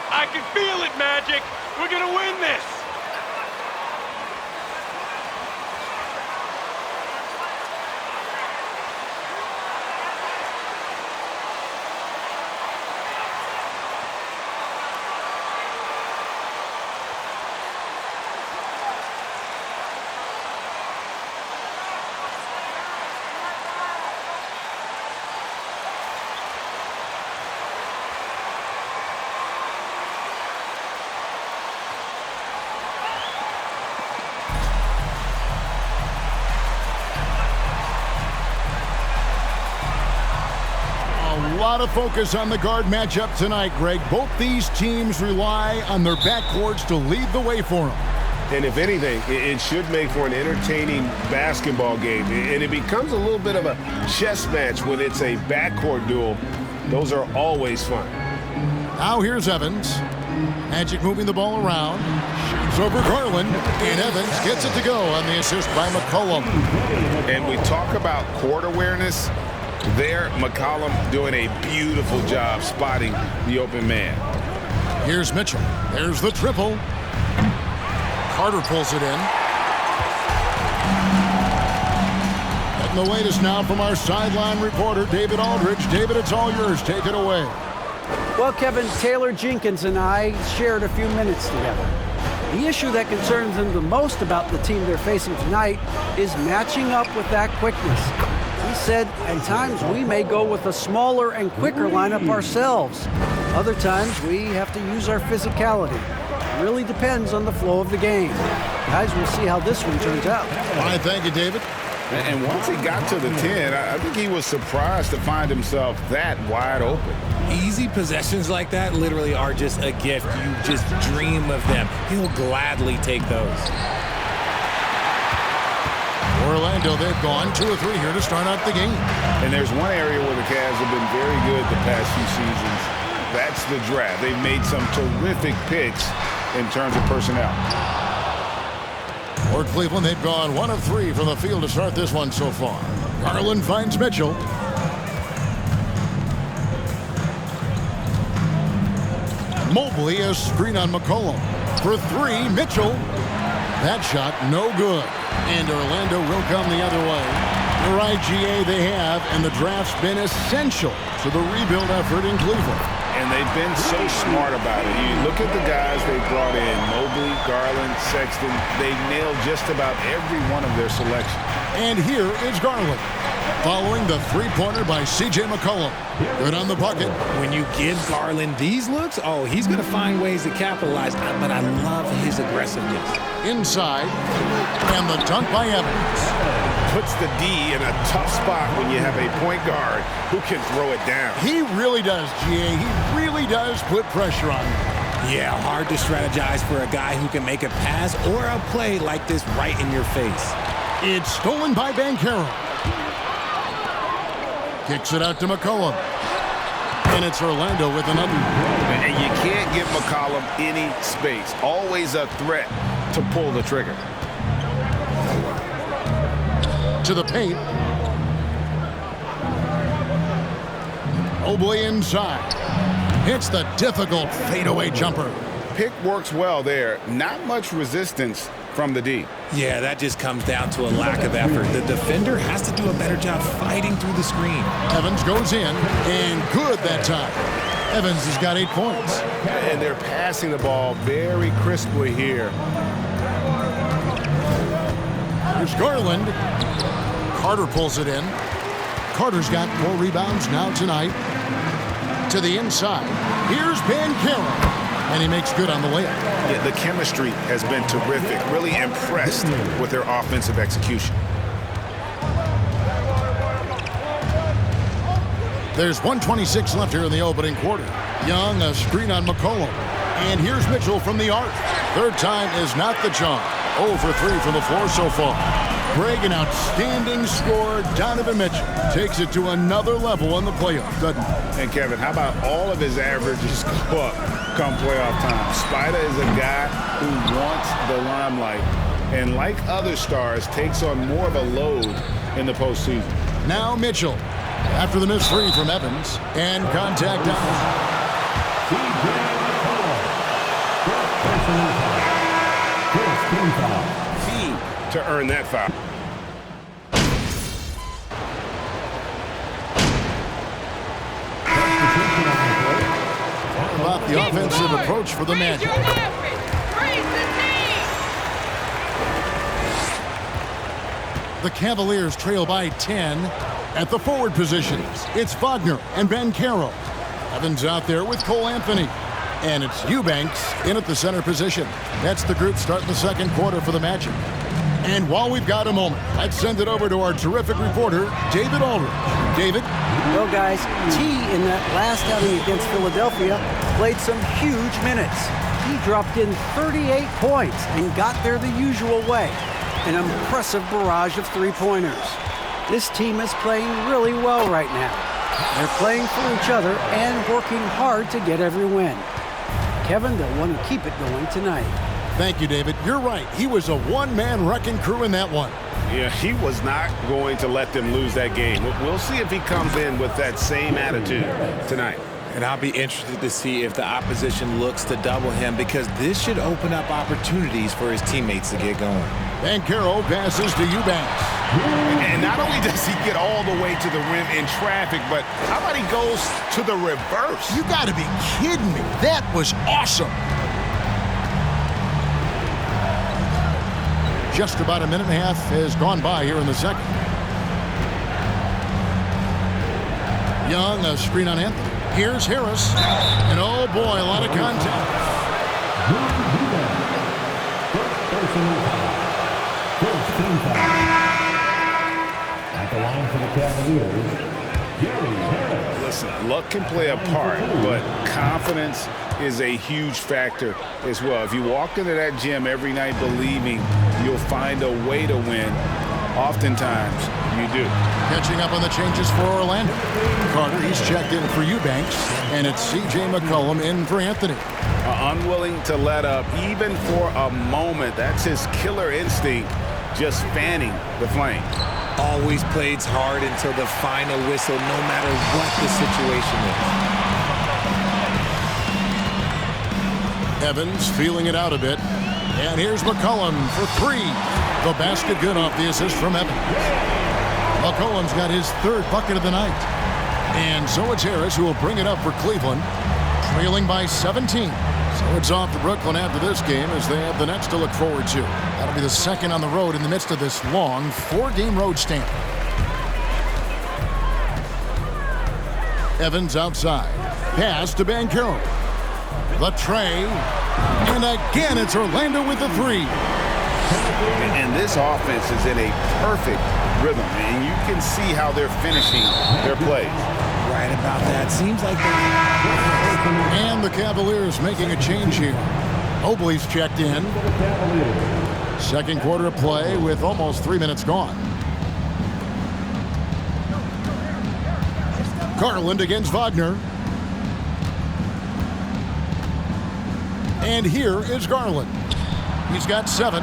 I can feel it, Magic. We're gonna win this. A lot of focus on the guard matchup tonight, Greg. Both these teams rely on their backcourts to lead the way for them. And if anything, it should make for an entertaining basketball game. And it becomes a little bit of a chess match when it's a backcourt duel. Those are always fun. Now here's Evans. Magic moving the ball around. Shoots over Garland. And Evans gets it to go on the assist by McCollum. And we talk about court awareness. There, McCollum doing a beautiful job spotting the open man. Here's Mitchell. There's the triple. Carter pulls it in. Getting the latest now from our sideline reporter, David Aldridge. David, it's all yours. Take it away. Well, Kevin, Taylor Jenkins and I shared a few minutes together. The issue that concerns him the most about the team they're facing tonight is matching up with that quickness. He said, at times we may go with a smaller and quicker lineup ourselves. Other times we have to use our physicality. It really depends on the flow of the game. Guys, we'll see how this one turns out. All right, thank you, David. And once he got to the 10, I think he was surprised to find himself that wide open. Easy possessions like that literally are just a gift. You just dream of them. He'll gladly take those. Orlando, they've gone 2 or 3 here to start out the game. And there's one area where the Cavs have been very good the past few seasons. That's the draft. They've made some terrific picks in terms of personnel. For Cleveland, they've gone 1 of 3 from the field to start this one so far. Garland finds Mitchell. Mobley, a screen on McCollum. For 3, Mitchell. That shot, no good. And Orlando will come the other way. You're right, GA, they have, and the draft's been essential to the rebuild effort in Cleveland. And they've been so smart about it. You look at the guys they brought in, Mobley, Garland, Sexton. They nailed just about every one of their selections. And here is Garland, following the three-pointer by C.J. McCollum. Good on the bucket. When you give Garland these looks, oh, he's going to find ways to capitalize. But I love his aggressiveness. Inside, and the dunk by Evans. Puts the D in a tough spot when you have a point guard who can throw it down. He really does, GA. He really does put pressure on him. Yeah, hard to strategize for a guy who can make a pass or a play like this right in your face. It's stolen by Banchero. Kicks it out to McCollum. And it's Orlando with another. And you can't give McCollum any space. Always a threat to pull the trigger. To the paint. Mobley inside. Hits the difficult fadeaway jumper. Pick works well there. Not much resistance from the D. Yeah, that just comes down to a lack of effort. The defender has to do a better job fighting through the screen. Evans goes in, and good that time. Evans has got 8 points. And they're passing the ball very crisply here. Here's Garland. Carter pulls it in. Carter's got 4 rebounds now tonight. To the inside. Here's Banchero. And he makes good on the layup. Yeah, the chemistry has been terrific. Really impressed with their offensive execution. There's 1:26 left here in the opening quarter. Young, a screen on McCollum. And here's Mitchell from the arc. Third time is not the charm. 0 for 3 from the floor so far. Greg, an outstanding scorer. Donovan Mitchell takes it to another level in the playoffs, doesn't he? And Kevin, how about all of his averages go up come playoff time? Spider is a guy who wants the limelight, and like other stars, takes on more of a load in the postseason. Now Mitchell, after the missed three from Evans, and contact out. To earn that foul. How about the offensive approach for the Magic? The Cavaliers trail by 10 at the forward positions. It's Wagner and Banchero. Evans out there with Cole Anthony. And it's Eubanks in at the center position. That's the group starting the second quarter for the Magic. And while we've got a moment, let's send it over to our terrific reporter, David Aldridge. David? Well, guys, T in that last outing against Philadelphia played some huge minutes. He dropped in 38 points and got there the usual way. An impressive barrage of three-pointers. This team is playing really well right now. They're playing for each other and working hard to get every win. Kevin, they'll want to keep it going tonight. Thank you, David. You're right. He was a one-man wrecking crew in that one. Yeah, he was not going to let them lose that game. We'll see if he comes in with that same attitude tonight. And I'll be interested to see if the opposition looks to double him, because this should open up opportunities for his teammates to get going. Banchero passes to Eubanks. And not only does he get all the way to the rim in traffic, but how about he goes to the reverse? You got to be kidding me. That was awesome. Just about a minute and a half has gone by here in the second. Young, a screen on Anthony. Here's Harris. And oh boy, a lot of contact. At the line for the Cavaliers, Listen, luck can play a part, but confidence is a huge factor as well. If you walk into that gym every night believing you'll find a way to win, oftentimes you do. Catching up on the changes for Orlando. Carter, he's checked in for Eubanks, and it's C.J. McCollum in for Anthony. Unwilling to let up even for a moment. That's his killer instinct, just fanning the flame. Always plays hard until the final whistle, no matter what the situation is. Evans feeling it out a bit. And here's McCollum for three. The basket good off the assist from Evans. McCollum's got his third bucket of the night. And so it's Harris who will bring it up for Cleveland, trailing by 17. So it's off to Brooklyn after this game as they have the Nets to look forward to. That'll be the second on the road in the midst of this long four-game road stamp. Evans outside. Pass to Banchero. The tray. And again, it's Orlando with the three. And this offense is in a perfect rhythm, and you can see how they're finishing their plays. Right about that. Seems like And the Cavaliers making a change here. Mobley's checked in. Second quarter of play with almost 3 minutes gone. Garland against Wagner. And here is Garland. He's got 7.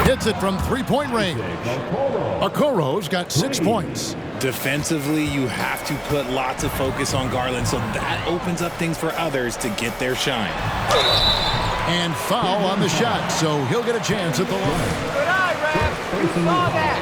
Hits it from three-point range. Okoro's got 6 points. defensively, you have to put lots of focus on Garland, so that opens up things for others to get their shine. And foul on the shot, so he'll get a chance at the line. Good eye, Ref. Saw that.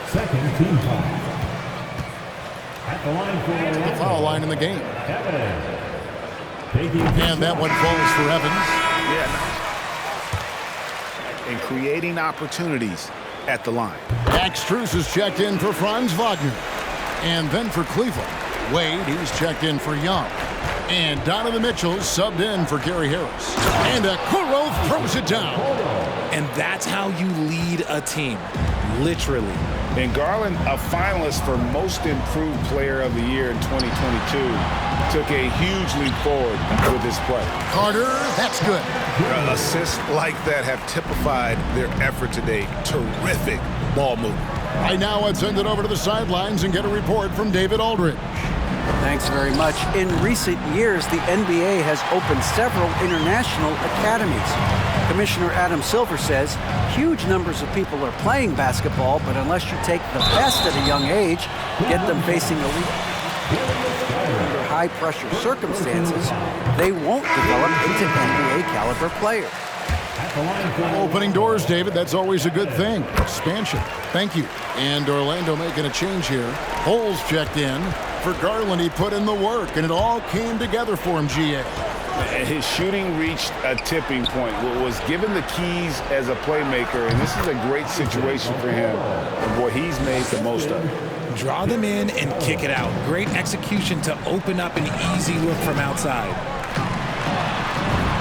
Second team foul. At the line for The foul line in the game. Evans. And that one falls for Evans. Yeah. And creating opportunities at the line. Max Strus is checked in for Franz Wagner. And then for Cleveland, Wade, he's checked in for Young. And Donovan Mitchell subbed in for Gary Harris. And Okoro throws it down. And that's how you lead a team, literally. And Garland, a finalist for Most Improved Player of the Year in 2022, took a huge leap forward with his play. Carter, that's good. Assists like that have typified their effort today. Terrific ball movement. Right now, let's send it over to the sidelines and get a report from David Aldridge. Thanks very much. In recent years, the NBA has opened several international academies. Commissioner Adam Silver says huge numbers of people are playing basketball, but unless you take the best at a young age, get them facing elite under high-pressure circumstances, they won't develop into NBA-caliber players. Opening doors, David, that's always a good thing. Expansion. Thank you. And Orlando making a change here. Holes checked in. For Garland, he put in the work, and it all came together for him, GA. His shooting reached a tipping point. Was given the keys as a playmaker, and this is a great situation for him. And boy, he's made the most of it. Draw them in and kick it out. Great execution to open up an easy look from outside.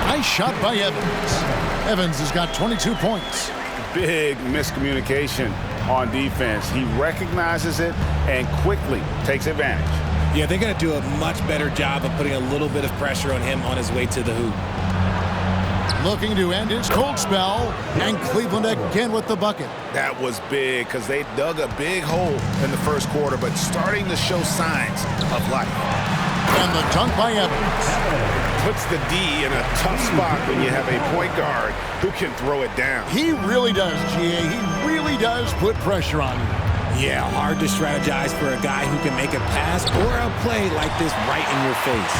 Nice shot by Evans. Evans has got 22 points. Big miscommunication on defense. He recognizes it and quickly takes advantage. Yeah, they're going to do a much better job of putting a little bit of pressure on him on his way to the hoop. Looking to end his cold spell, and Cleveland again with the bucket. That was big because they dug a big hole in the first quarter, but starting to show signs of life. And the dunk by Evans. Puts the D in a tough spot when you have a point guard who can throw it down. He really does, GA. He really does put pressure on you. Yeah, hard to strategize for a guy who can make a pass or a play like this right in your face.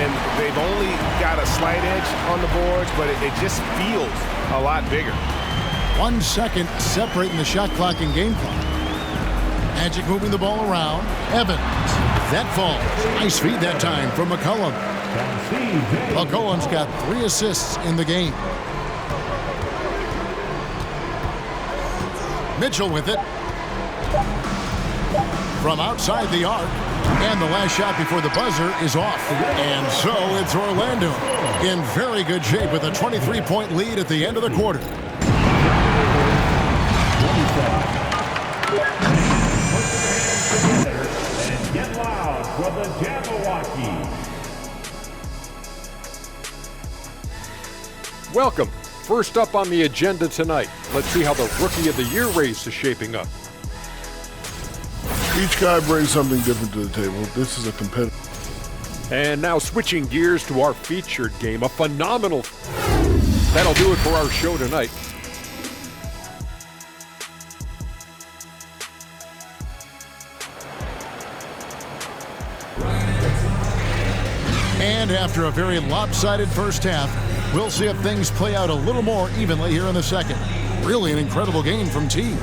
And they've only got a slight edge on the boards, but it just feels a lot bigger. 1 second separating the shot clock and game clock. Magic moving the ball around. Evans. That falls. Nice feed that time from McCollum. McCollum's got 3 assists in the game. Mitchell with it. From outside the arc. And the last shot before the buzzer is off. And so it's Orlando in very good shape with a 23-point lead at the end of the quarter. And get loud from the Jabberwocky. Welcome. First up on the agenda tonight, let's see how the Rookie of the Year race is shaping up. Each guy brings something different to the table. This is a competitive. And now switching gears to our featured game, a phenomenal. That'll do it for our show tonight. And after a very lopsided first half, we'll see if things play out a little more evenly here in the second. Really an incredible game from T.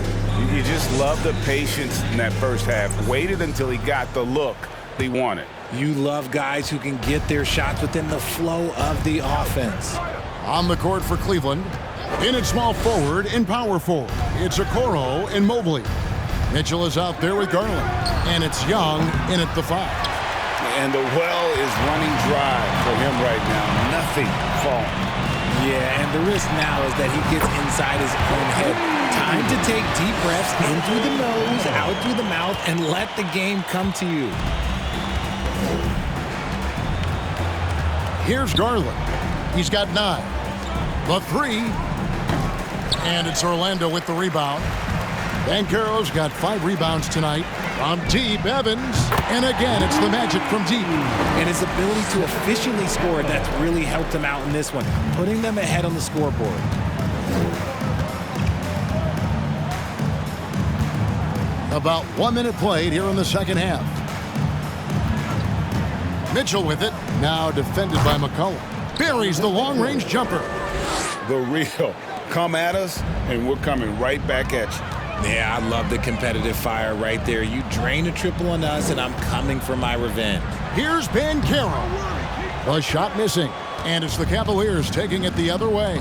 You just love the patience in that first half. Waited until he got the look he wanted. You love guys who can get their shots within the flow of the offense. On the court for Cleveland, in at small forward and power forward, it's Okoro and Mobley. Mitchell is out there with Garland, and it's Young in at the 5. And the well is running dry for him right now. Nothing falling. Yeah, and the risk now is that he gets inside his own head. Time to take deep breaths in through the nose, out through the mouth, and let the game come to you. Here's Garland. He's got 9. The 3. And it's Orlando with the rebound. Banchero's got 5 rebounds tonight. From deep, Evans. And again, it's the Magic from deep. And his ability to efficiently score, that's really helped him out in this one, putting them ahead on the scoreboard. About 1 minute played here in the second half. Mitchell with it. Now defended by McCollum. Buries the long-range jumper. The real. Come at us, and we're coming right back at you. Yeah, I love the competitive fire right there. You drain a triple on us, and I'm coming for my revenge. Here's Banchero. The shot missing, and it's the Cavaliers taking it the other way.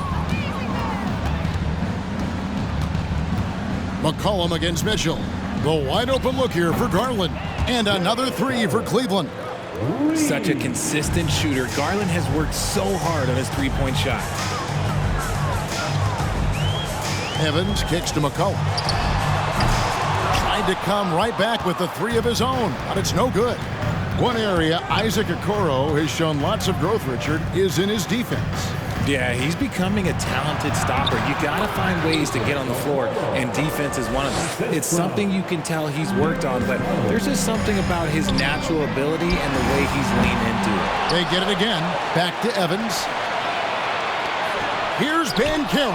McCollum against Mitchell. The wide open look here for Garland. And another 3 for Cleveland. Such a consistent shooter. Garland has worked so hard on his three-point shot. Evans kicks to McCollum. Tried to come right back with the three of his own, but it's no good. One area Isaac Okoro has shown lots of growth, Richard, is in his defense. Yeah, he's becoming a talented stopper. You got to find ways to get on the floor, and defense is one of them. It's something you can tell he's worked on, but there's just something about his natural ability and the way he's leaned into it. They get it again. Back to Evans. Here's Banchero.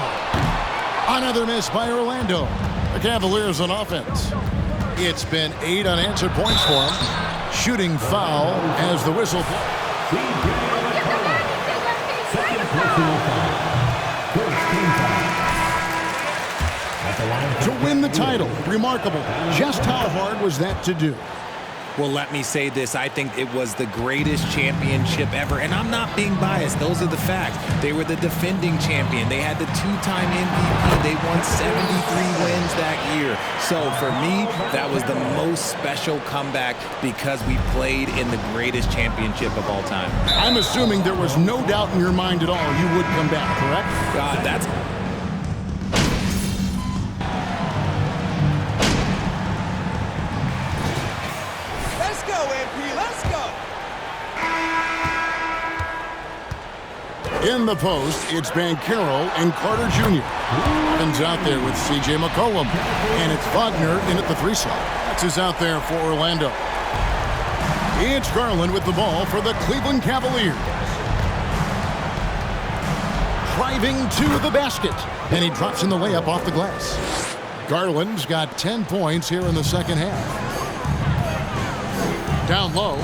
Another miss by Orlando. The Cavaliers on offense. It's been 8 unanswered points for him. Shooting foul as the whistle. To win the title. Remarkable. Just how hard was that to do? Well, let me say this. I think it was the greatest championship ever. And I'm not being biased. Those are the facts. They were the defending champion. They had the 2-time MVP. They won 73 wins that year. So for me, that was the most special comeback because we played in the greatest championship of all time. I'm assuming there was no doubt in your mind at all you would come back, correct? God, that's... In the post, it's Banchero and Carter Jr. Evans out there with C.J. McCollum. And it's Wagner in at the 3 slot. That's who's out there for Orlando. It's Garland with the ball for the Cleveland Cavaliers. Driving to the basket. And he drops in the layup off the glass. Garland's got 10 points here in the second half. Down low.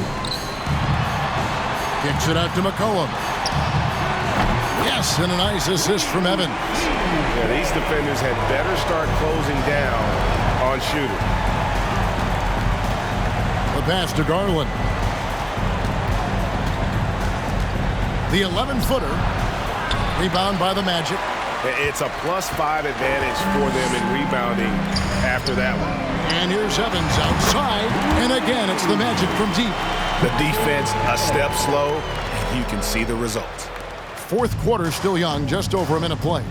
Kicks it out to McCollum. Yes, and a nice assist from Evans. Yeah, these defenders had better start closing down on shooting. The pass to Garland. The 11-footer. Rebound by the Magic. It's a +5 advantage for them in rebounding after that one. And here's Evans outside. And again, it's the Magic from deep. The defense a step slow, and you can see the results. Fourth quarter still young, just over a minute play.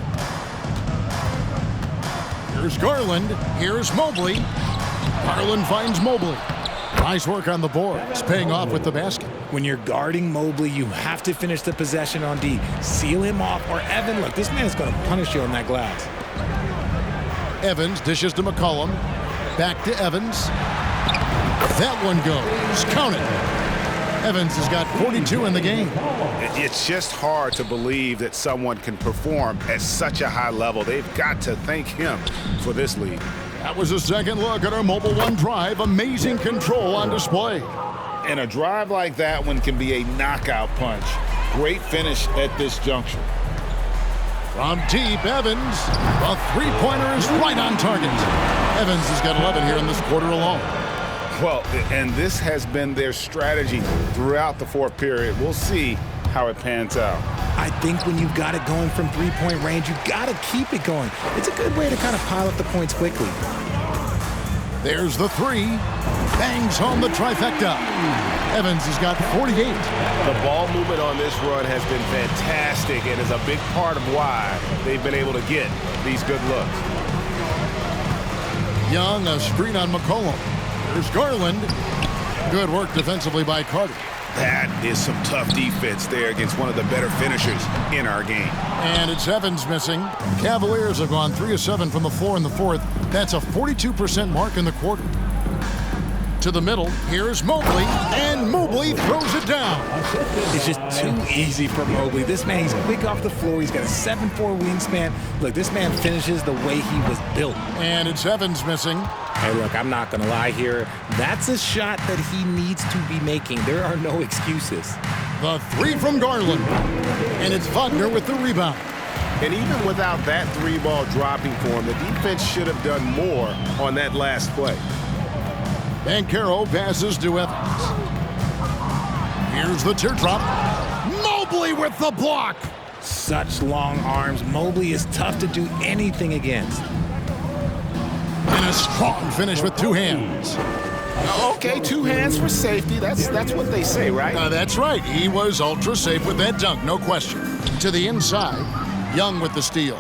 Here's Garland. Here's Mobley. Garland finds Mobley. Nice work on the board. It's paying off with the basket. When you're guarding Mobley, you have to finish the possession on D. Seal him off, or Evan, look, this man's going to punish you on that glass. Evans dishes to McCollum. Back to Evans. That one goes. Count it. Evans has got 42 in the game. It's just hard to believe that someone can perform at such a high level. They've got to thank him for this lead. That was a second look at our Mobile One drive. Amazing control on display. And a drive like that one can be a knockout punch. Great finish at this juncture. From deep, Evans. A three-pointer is right on target. Evans has got 11 here in this quarter alone. Well, and this has been their strategy throughout the fourth period. We'll see how it pans out. I think when you've got it going from three-point range, you've got to keep it going. It's a good way to kind of pile up the points quickly. There's the three. Bangs home the trifecta. Evans has got 48. The ball movement on this run has been fantastic and is a big part of why they've been able to get these good looks. Young, a screen on McCollum. There's Garland. Good work defensively by Carter. That is some tough defense there against one of the better finishers in our game. And it's Evans missing. Cavaliers have gone 3 of 7 from the floor in the fourth. That's a 42% mark in the quarter. To the middle, here's Mobley, and Mobley throws it down. It's just too easy for Mobley. This man, he's quick off the floor. He's got a 7'4" wingspan. Look, this man finishes the way he was built. And it's Evans missing. Hey, look, I'm not going to lie here. That's a shot that he needs to be making. There are no excuses. The three from Garland. And it's Wagner with the rebound. And even without that three ball dropping for him, the defense should have done more on that last play. Banchero passes to Evans. Here's the teardrop. Mobley with the block. Such long arms. Mobley is tough to do anything against. And a strong finish with two hands. Okay, 2 hands for safety. That's what they say, right? That's right. He was ultra safe with that dunk, no question. To the inside, Young with the steal.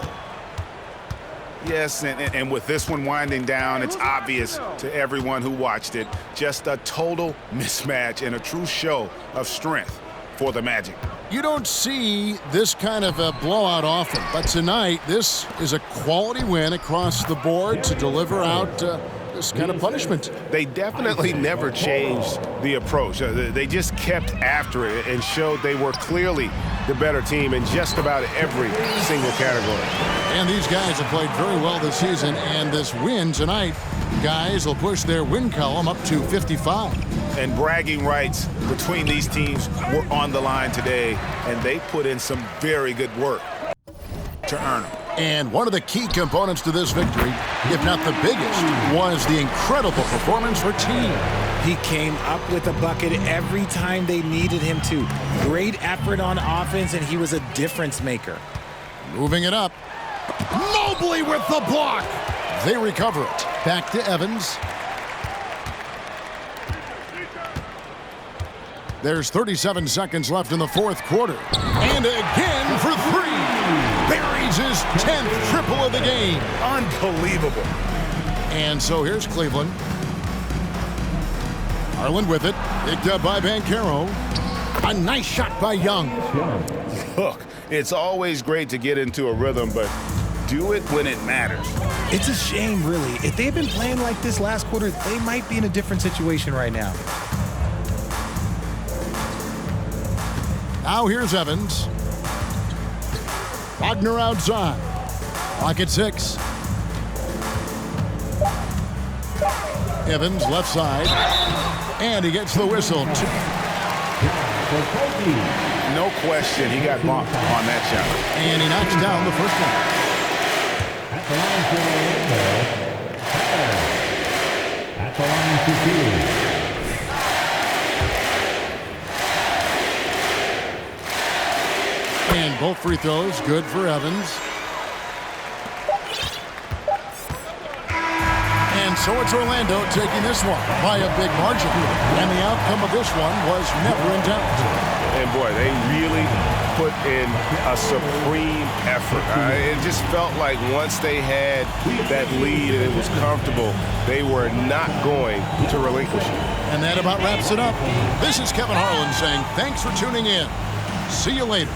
Yes, and with this one winding down, it's obvious to everyone who watched it. Just a total mismatch and a true show of strength for the Magic. You don't see this kind of a blowout often, but tonight this is a quality win across the board to deliver out this kind of punishment. They definitely never changed the approach. They just kept after it and showed they were clearly the better team in just about every single category. And these guys have played very well this season, and this win tonight, guys will push their win column up to 55. And bragging rights between these teams were on the line today, and they put in some very good work to earn them. And one of the key components to this victory, if not the biggest, was the incredible performance for team. He came up with a bucket every time they needed him to. Great effort on offense, and he was a difference maker. Moving it up. Mobley with the block. They recover it. Back to Evans. There's 37 seconds left in the fourth quarter. And again for 3. Buries his 10th triple of the game. Unbelievable. And so here's Cleveland. Harlan with it. Picked up by Banchero. A nice shot by Young. Look, it's always great to get into a rhythm, but do it when it matters. It's a shame, really. If they had been playing like this last quarter, they might be in a different situation right now. Now here's Evans. Wagner outside. Clock at 6. Evans left side. And he gets the whistle. No question, he got bumped on that shot. And he knocks down the first one. At the line for Orlando. At the line to shoot. And both free throws good for Evans. And so it's Orlando taking this one by a big margin. And the outcome of this one was never in doubt. And boy, they really put in a supreme effort. It just felt like once they had that lead and it was comfortable, they were not going to relinquish it. And that about wraps it up. This is Kevin Harlan saying thanks for tuning in. See you later.